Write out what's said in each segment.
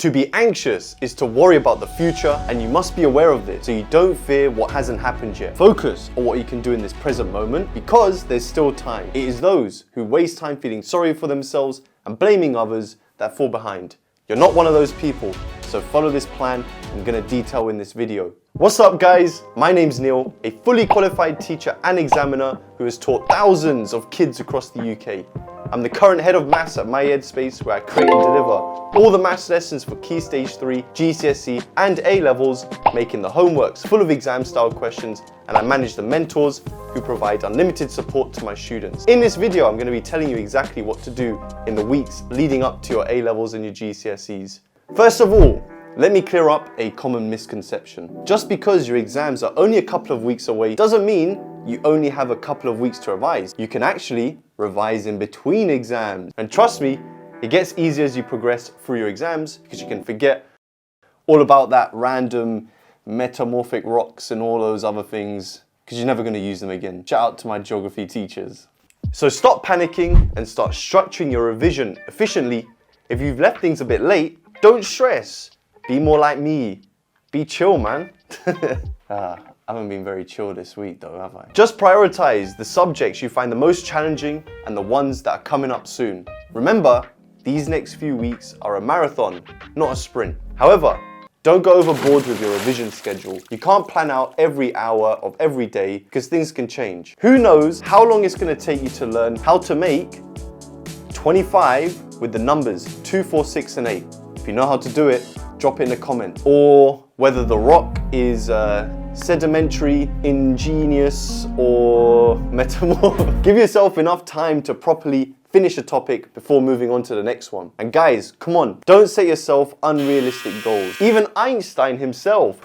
To be anxious is to worry about the future, and you must be aware of this so you don't fear what hasn't happened yet. Focus on what you can do in this present moment because there's still time. It is those who waste time feeling sorry for themselves and blaming others that fall behind. You're not one of those people, so follow this plan I'm going to detail in this video. What's up guys? My name's Neil, a fully qualified teacher and examiner who has taught thousands of kids across the UK. I'm the current head of maths at My Headspace, where I create and deliver all the maths lessons for Key Stage 3, GCSE and A-Levels, making the homeworks full of exam style questions, and I manage the mentors who provide unlimited support to my students. In this video, I'm going to be telling you exactly what to do in the weeks leading up to your A-Levels and your GCSEs. First of all, let me clear up a common misconception. Just because your exams are only a couple of weeks away doesn't mean you only have a couple of weeks to revise. You can actually revise in between exams. And trust me, it gets easier as you progress through your exams because you can forget all about that random metamorphic rocks and all those other things because you're never going to use them again. Shout out to my geography teachers. So stop panicking and start structuring your revision efficiently. If you've left things a bit late, don't stress. Be more like me. Be chill, man. I haven't been very chill this week though, have I? Just prioritize the subjects you find the most challenging and the ones that are coming up soon. Remember, these next few weeks are a marathon, not a sprint. However, don't go overboard with your revision schedule. You can't plan out every hour of every day because things can change. Who knows how long it's going to take you to learn how to make 25 with the numbers 2, 4, 6 and 8. If you know how to do it, drop it in the comment. Or whether the rock is sedimentary, ingenious, or metamorphic. Give yourself enough time to properly finish a topic before moving on to the next one. And guys, come on, don't set yourself unrealistic goals. Even Einstein himself,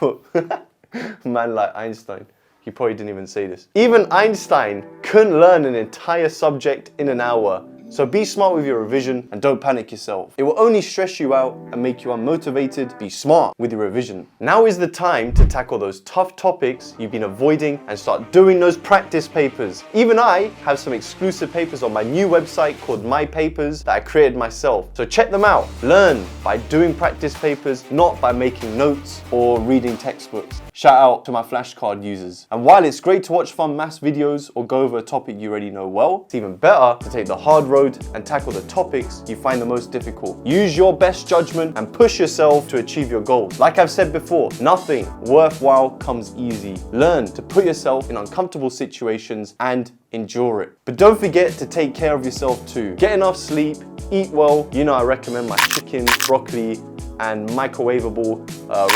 man like Einstein, he probably didn't even say this. Even Einstein couldn't learn an entire subject in an hour. So be smart with your revision and don't panic yourself. It will only stress you out and make you unmotivated. Be smart with your revision. Now is the time to tackle those tough topics you've been avoiding and start doing those practice papers. Even I have some exclusive papers on my new website called My Papers that I created myself. So check them out. Learn by doing practice papers, not by making notes or reading textbooks. Shout out to my flashcard users. And while it's great to watch fun maths videos or go over a topic you already know well, it's even better to take the hard road and tackle the topics you find the most difficult. Use your best judgment and push yourself to achieve your goals. Like I've said before, nothing worthwhile comes easy. Learn to put yourself in uncomfortable situations and endure it. But don't forget to take care of yourself too. Get enough sleep, eat well. You know I recommend my chicken, broccoli, and microwavable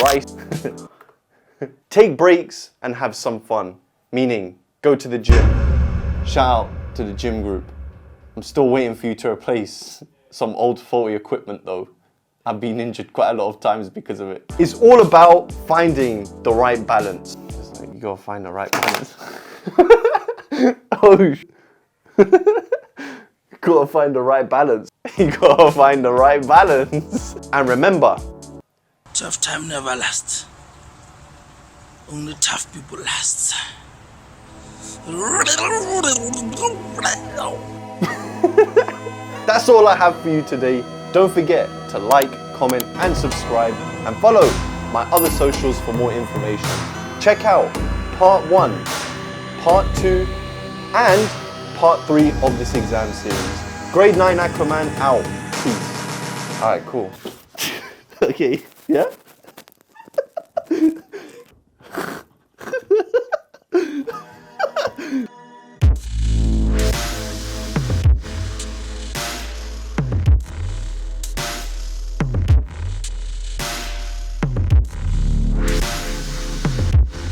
rice. Take breaks and have some fun, meaning go to the gym. Shout out to the gym group. I'm still waiting for you to replace some old faulty equipment though. I've been injured quite a lot of times because of it. It's all about finding the right balance. It's like, you gotta find the right balance. Oh, you gotta find the right balance. You gotta find the right balance. And remember, tough time never lasts. Only tough people last. That's all I have for you today. Don't forget to like, comment and subscribe and follow my other socials for more information. Check out part 1, part 2 and part 3 of this exam series. Grade 9 Aquaman out. Peace. Alright, cool. Okay, yeah?